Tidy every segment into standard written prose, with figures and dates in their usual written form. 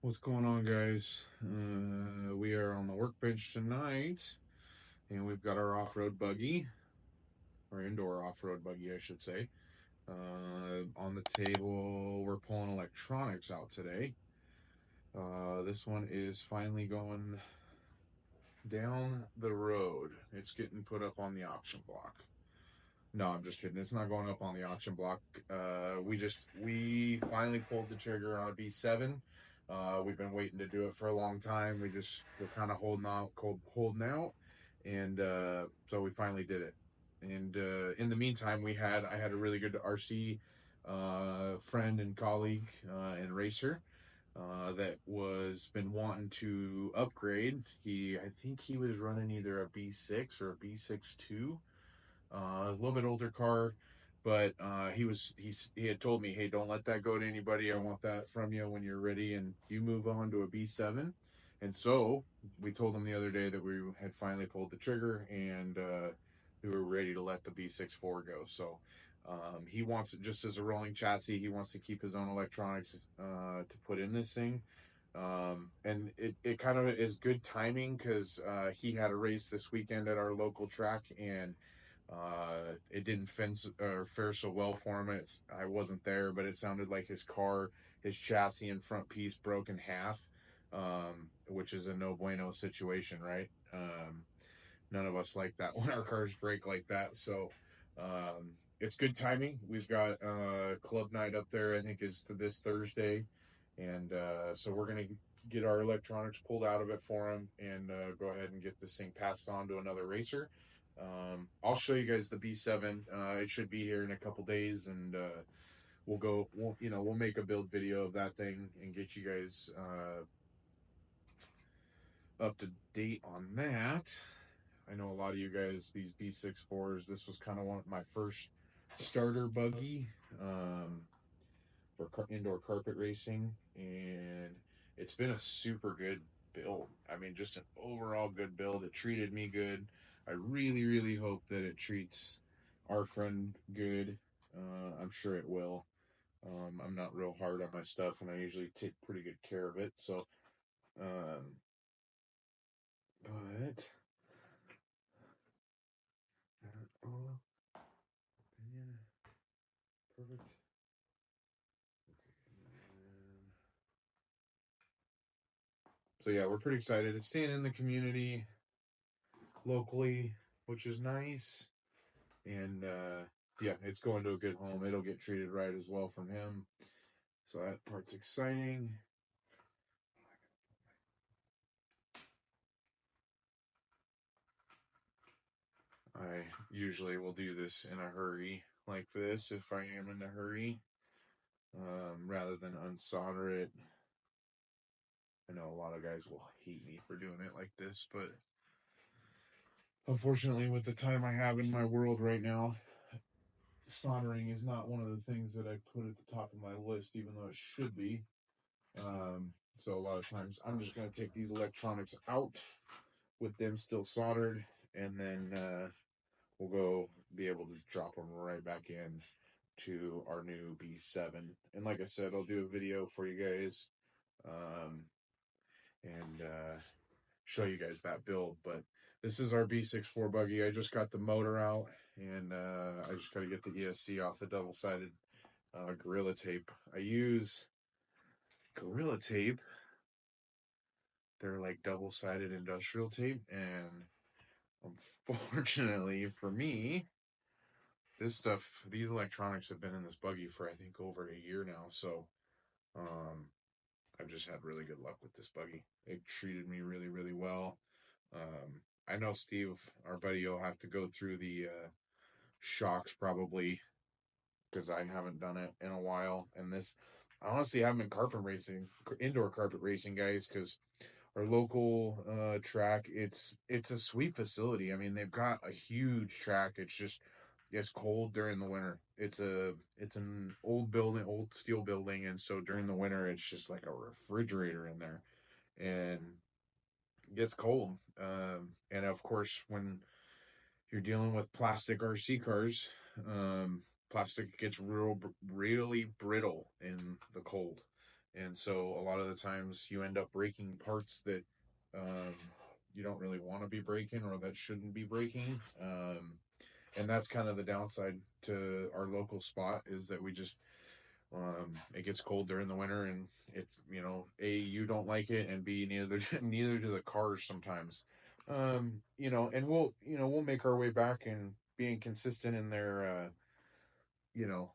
What's going on, guys? We are on the workbench tonight, and we've got our off-road buggy, or indoor off-road buggy, I should say. On the table, we're pulling electronics out today. This one is finally going down the road. It's getting put up on the auction block. No, I'm just kidding. It's not going up on the auction block. We finally pulled the trigger on a B7. We've been waiting to do it for a long time. We're kind of holding out, and so we finally did it. And in the meantime, I had a really good RC friend and colleague and racer that was been wanting to upgrade. I think he was running either a B6 or a B6.2. A little bit older car, but he had told me, hey, don't let that go to anybody. I want that from you when you're ready, and you move on to a B7. And so we told him the other day that we had finally pulled the trigger, and we were ready to let the B6.4 go. So he wants it just as a rolling chassis. He wants to keep his own electronics to put in this thing. And it kind of is good timing because he had a race this weekend at our local track, and it didn't fare so well for him. I wasn't there, but it sounded like his chassis and front piece broke in half, which is a no bueno situation, right? None of us like that when our cars break like that. So it's good timing. We've got club night up there, I think is this Thursday. And so we're going to get our electronics pulled out of it for him and go ahead and get this thing passed on to another racer. I'll show you guys the B7. It should be here in a couple days, and we'll make a build video of that thing and get you guys up to date on that. I know a lot of you guys, these B6.4s, this was kind of one of my first starter buggy for indoor carpet racing, and it's been a super good build. I mean, just an overall good build. It treated me good. I really, really hope that it treats our friend good. I'm sure it will. I'm not real hard on my stuff, and I usually take pretty good care of it. So, but oh, yeah, perfect. So yeah, we're pretty excited. It's staying in the community locally, which is nice. And yeah, it's going to a good home. It'll get treated right as well from him. So that part's exciting. I usually will do this in a hurry like this if I am in a hurry, rather than unsolder it. I know a lot of guys will hate me for doing it like this, but unfortunately, with the time I have in my world right now, soldering is not one of the things that I put at the top of my list, even though it should be. So a lot of times I'm just going to take these electronics out with them still soldered, and then we'll go be able to drop them right back in to our new B7. And like I said, I'll do a video for you guys and show you guys that build. But this is our B6.4 buggy. I just got the motor out, and I just got to get the ESC off the double-sided Gorilla Tape. I use Gorilla Tape. They're like double-sided industrial tape, and unfortunately for me, these electronics have been in this buggy for I think over a year now. So I've just had really good luck with this buggy. It treated me really, really well. I know Steve, our buddy, you'll have to go through the shocks probably because I haven't done it in a while. And I honestly haven't been indoor carpet racing, guys, because our local track, it's a sweet facility. I mean, they've got a huge track. It's cold during the winter. It's an old building, old steel building, and so during the winter it's just like a refrigerator in there, and it gets cold. And of course, when you're dealing with plastic RC cars, plastic gets really brittle in the cold, And so a lot of the times you end up breaking parts that um, you don't really want to be breaking or that shouldn't be breaking. And that's kind of the downside to our local spot, is that we just it gets cold during the winter, and it's, a, you don't like it, and b, neither do the cars sometimes. And we'll make our way back, and being consistent in their you know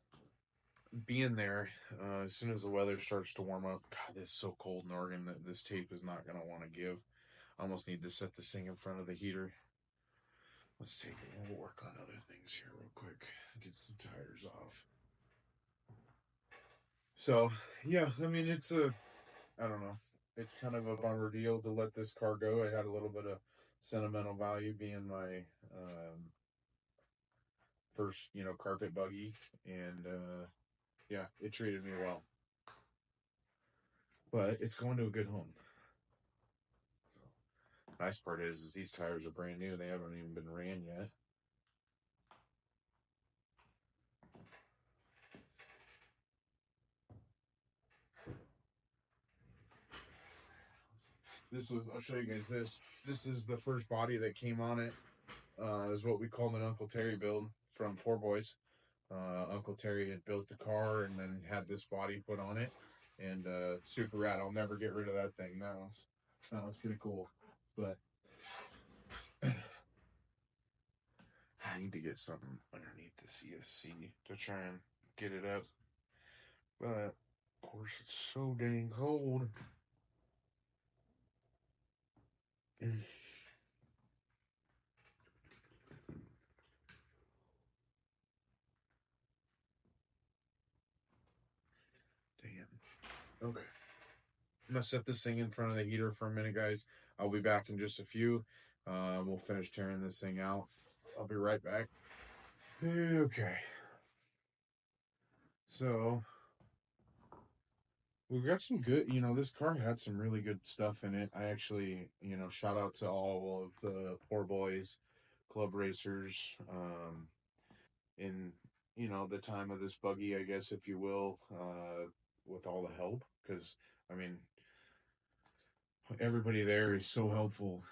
being there as soon as the weather starts to warm up. God, it's so cold in Oregon that this tape is not going to want to give. I almost need to set this thing in front of the heater. Let's take it. We'll work on other things here real quick. Get some tires off. So yeah, I mean, I don't know. It's kind of a bummer deal to let this car go. It had a little bit of sentimental value, being my first, carpet buggy, and yeah, it treated me well. But it's going to a good home. Nice part is these tires are brand new. They haven't even been ran yet. I'll show you guys this. This is the first body that came on it. Is what we call an Uncle Terry build from Poor Boys. Uncle Terry had built the car and then had this body put on it, and super rad. I'll never get rid of that thing. That was pretty cool. But I need to get something underneath this ESC to try and get it up. But of course, it's so dang cold. Damn. Okay. I'm gonna set this thing in front of the heater for a minute, guys. I'll be back in just a few. We'll finish tearing this thing out. I'll be right back. Okay. So we've got some good, this car had some really good stuff in it. I actually, shout out to all of the Poor Boys club racers, in, the time of this buggy, I guess, if you will, with all the help. Because, I mean, everybody there is so helpful.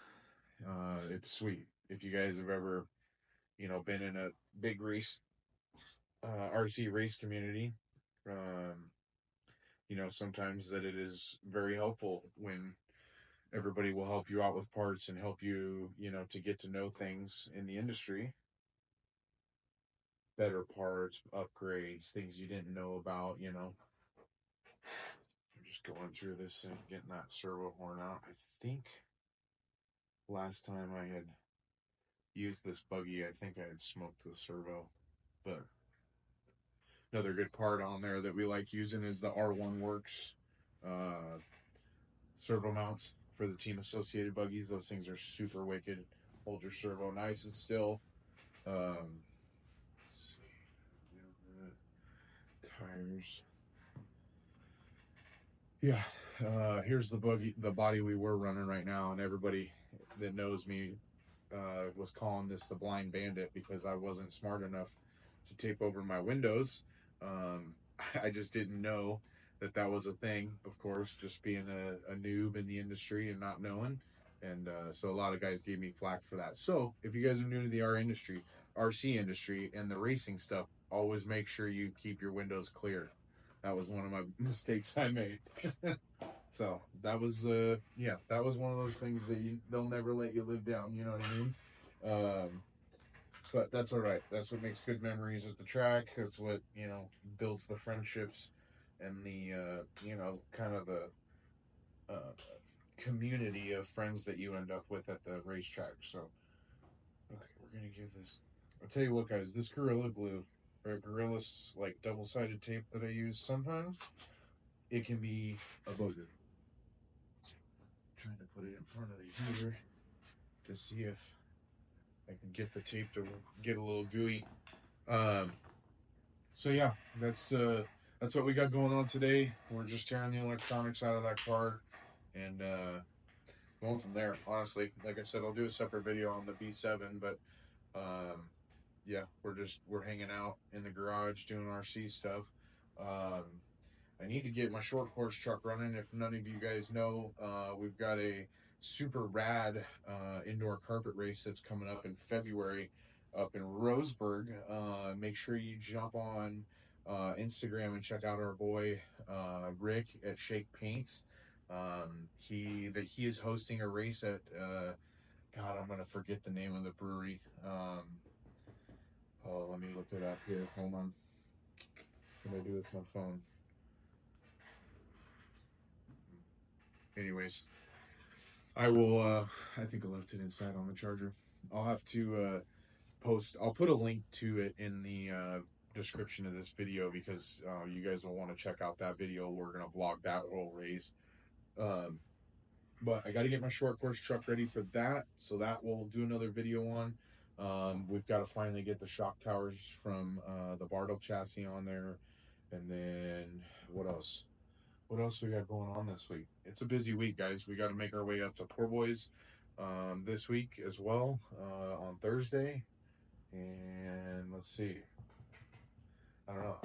It's sweet. If you guys have ever, been in a big race, RC race community, sometimes that it is very helpful when everybody will help you out with parts and help you, to get to know things in the industry, better parts, upgrades, things you didn't know about. I'm just going through this and getting that servo horn out. I think last time I had used this buggy, I think I had smoked the servo. But another good part on there that we like using is the R1 Works servo mounts for the team associated buggies. Those things are super wicked. Hold your servo nice and still. Let's see. Tires. Yeah. Here's the body we were running right now, and everybody that knows me was calling this the Blind Bandit because I wasn't smart enough to tape over my windows. I just didn't know that was a thing, of course, just being a noob in the industry and not knowing. And so a lot of guys gave me flack for that. So if you guys are new to the RC industry, and the racing stuff, always make sure you keep your windows clear. That was one of my mistakes I made. So that was that was one of those things that they'll never let you live down. You know what I mean? But that's all right. That's what makes good memories at the track. That's what builds the friendships and the kind of the uh, community of friends that you end up with at the racetrack. So okay, we're gonna give this. I'll tell you what, guys. This Gorilla Glue or Gorilla like double-sided tape that I use sometimes, it can be a booger. Trying to put it in front of the heater to see if I can get the tape to get a little gooey. So yeah, that's what we got going on today. We're just tearing the electronics out of that car and going from there. Honestly, like I said, I'll do a separate video on the B7, but yeah, we're hanging out in the garage doing RC stuff. I need to get my short course truck running. If none of you guys know, we've got a super rad indoor carpet race that's coming up in February up in Roseburg. Make sure you jump on Instagram and check out our boy Rick at Shake Paints. He is hosting a race at God, I'm gonna forget the name of the brewery. Oh, let me look it up here. Hold on. What can I do with my phone? Anyways, I will. I think I left it inside on the charger. I'll have to post. I'll put a link to it in the description of this video because you guys will want to check out that video. We're gonna vlog that whole race. Um, but I got to get my short course truck ready for that, so that we'll do another video on. We've got to finally get the shock towers from the Bartle chassis on there, and then what else? What else we got going on this week? It's a busy week, guys. We got to make our way up to Poor Boys this week as well on Thursday. And let's see. I don't know.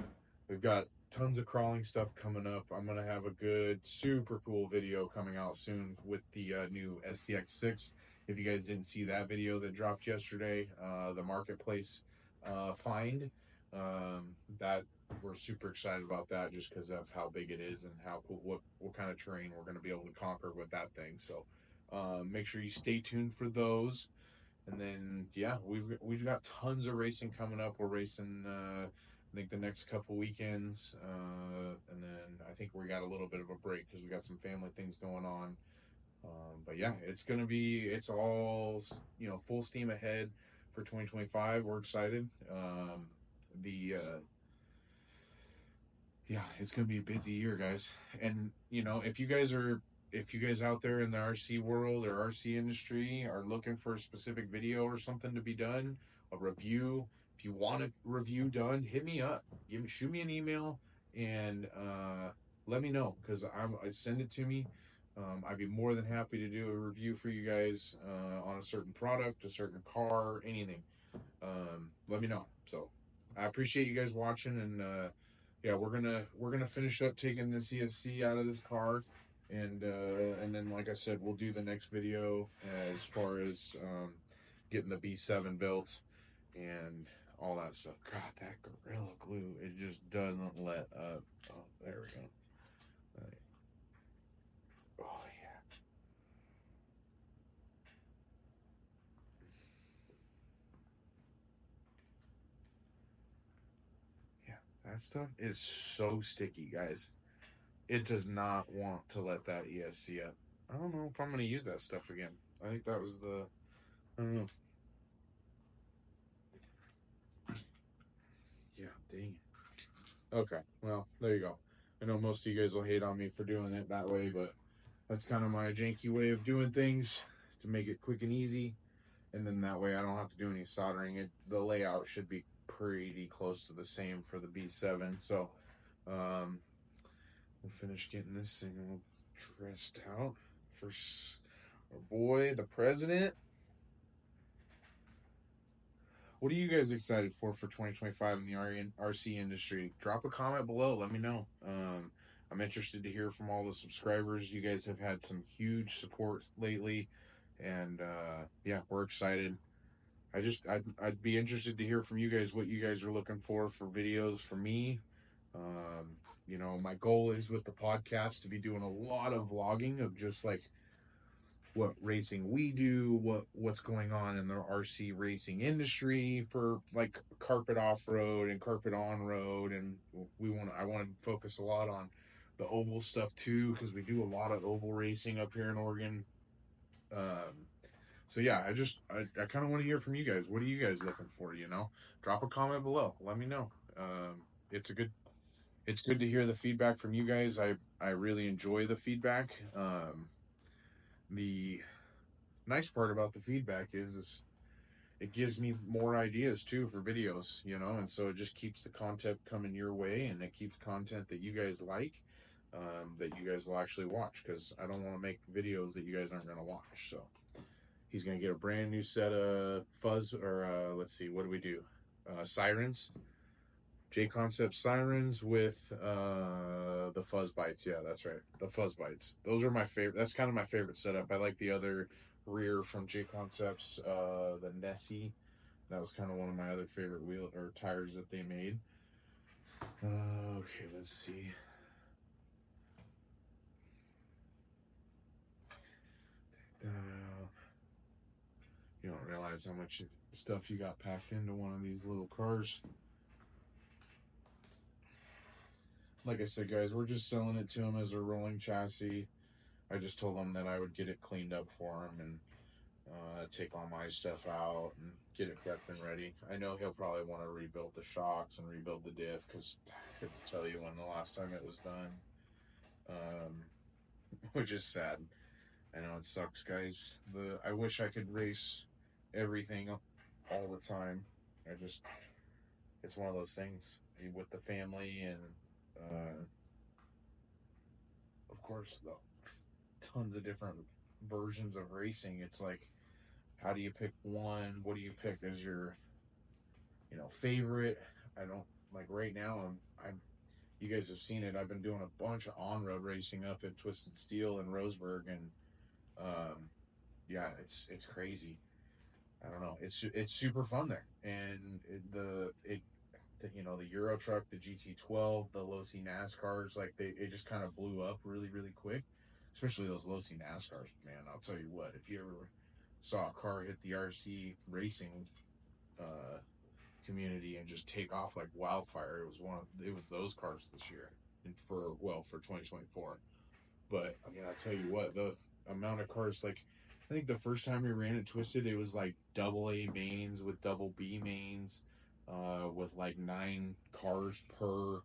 We've got tons of crawling stuff coming up. I'm going to have a good, super cool video coming out soon with the new SCX6. If you guys didn't see that video that dropped yesterday, the marketplace find, that we're super excited about that just because that's how big it is and how cool, what kind of terrain we're going to be able to conquer with that thing. So make sure you stay tuned for those. And then yeah, we've got tons of racing coming up. We're racing I think the next couple weekends, and then I think we got a little bit of a break because we got some family things going on. But yeah, it's all full steam ahead for 2025. We're excited. The Yeah, it's gonna be a busy year, guys. And if you guys out there in the RC world or RC industry are looking for a specific video or something to be done, a review, if you want a review done, hit me up. Shoot me an email and let me know because I send it to me. I'd be more than happy to do a review for you guys on a certain product, a certain car, anything. Let me know. So I appreciate you guys watching, and yeah, we're gonna finish up taking this ESC out of this car, and then like I said, we'll do the next video as far as getting the B7 built and all that stuff. God, that Gorilla Glue, it just doesn't let up. Oh, there we go. Oh yeah. Yeah, that stuff is so sticky, guys. It does not want to let that ESC up. I don't know if I'm going to use that stuff again. I think that was I don't know. Yeah, dang it. Okay, well, there you go. I know most of you guys will hate on me for doing it that way, but that's kind of my janky way of doing things to make it quick and easy. And then that way I don't have to do any soldering. The layout should be pretty close to the same for the B7. So, we'll finish getting this thing all dressed out for our boy, the president. What are you guys excited for 2025 in the RC industry? Drop a comment below. Let me know. I'm interested to hear from all the subscribers. You guys have had some huge support lately, and yeah, we're excited. I'd be interested to hear from you guys what you guys are looking for videos for me. My goal is with the podcast to be doing a lot of vlogging of just like what racing we do, what's going on in the RC racing industry for like carpet off road and carpet on road, and I want to focus a lot on the oval stuff too because we do a lot of oval racing up here in Oregon. So yeah, I kind of want to hear from you guys. What are you guys looking for? Drop a comment below. Let me know. It's good to hear the feedback from you guys. I really enjoy the feedback. The nice part about the feedback is it gives me more ideas too for videos, and so it just keeps the content coming your way, and it keeps content that you guys like, that you guys will actually watch, because I don't want to make videos that you guys aren't going to watch. So he's going to get a brand new set of fuzz, or let's see, what do we do? Sirens. J Concept Sirens with the Fuzz Bites. Yeah, that's right. The Fuzz Bites. Those are my favorite. That's kind of my favorite setup. I like the other rear from J Concepts, the Nessie. That was kind of one of my other favorite wheel or tires that they made. Okay, let's see. You don't realize how much stuff you got packed into one of these little cars. Like I said, guys, we're just selling it to him as a rolling chassis. I just told him that I would get it cleaned up for him and take all my stuff out and get it prepped and ready. I know he'll probably want to rebuild the shocks and rebuild the diff because I couldn't tell you when the last time it was done, which is sad. I know it sucks, guys. I wish I could race everything all the time. It's one of those things with the family and, of course, the tons of different versions of racing. It's like, how do you pick one? What do you pick as your, favorite? I don't like right now. I'm you guys have seen it. I've been doing a bunch of on-road racing up at Twisted Steel in Roseburg, and yeah, it's crazy. I don't know. It's super fun there, and the Euro Truck, the GT12, the low C NASCARs, like it just kind of blew up really really quick, especially those low C NASCARs. Man, I'll tell you what, if you ever saw a car hit the RC racing uh, community and just take off like wildfire, it was those cars this year, and for 2024. But I mean, I tell you what, the amount of cars, like, I think the first time we ran it Twisted, it was like double A mains with double B mains, with like 9 cars per,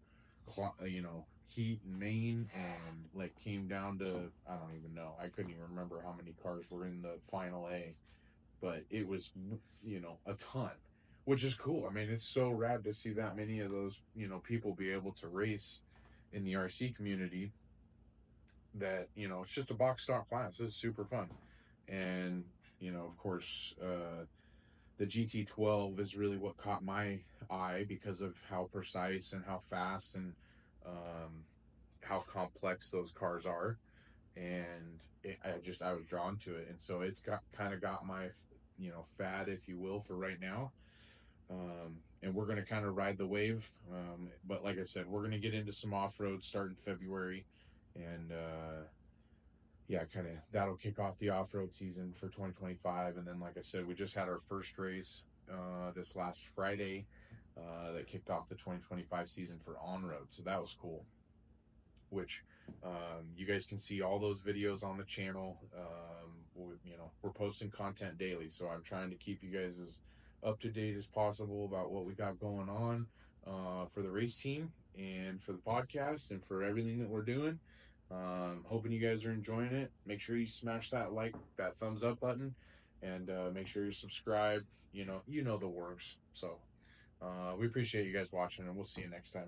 heat and main, and like came down to, I don't even know. I couldn't even remember how many cars were in the final A, but it was, a ton, which is cool. I mean, it's so rad to see that many of those, people be able to race in the RC community that it's just a box stock class. It's super fun, and of course, the GT12 is really what caught my eye because of how precise and how fast and how complex those cars are, and I was drawn to it, and so it's got my fad, if you will, for right now. And we're going to kind of ride the wave. But like I said, we're going to get into some off-road starting February, and yeah, kind of that'll kick off the off-road season for 2025. And then, like I said, we just had our first race this last Friday that kicked off the 2025 season for on-road. So that was cool, which you guys can see all those videos on the channel. We're posting content daily, so I'm trying to keep you guys as up to date as possible about what we got going on for the race team and for the podcast and for everything that we're doing. Hoping you guys are enjoying it. Make sure you smash that thumbs up button, and make sure you're subscribed. You know the works. So we appreciate you guys watching, and we'll see you next time.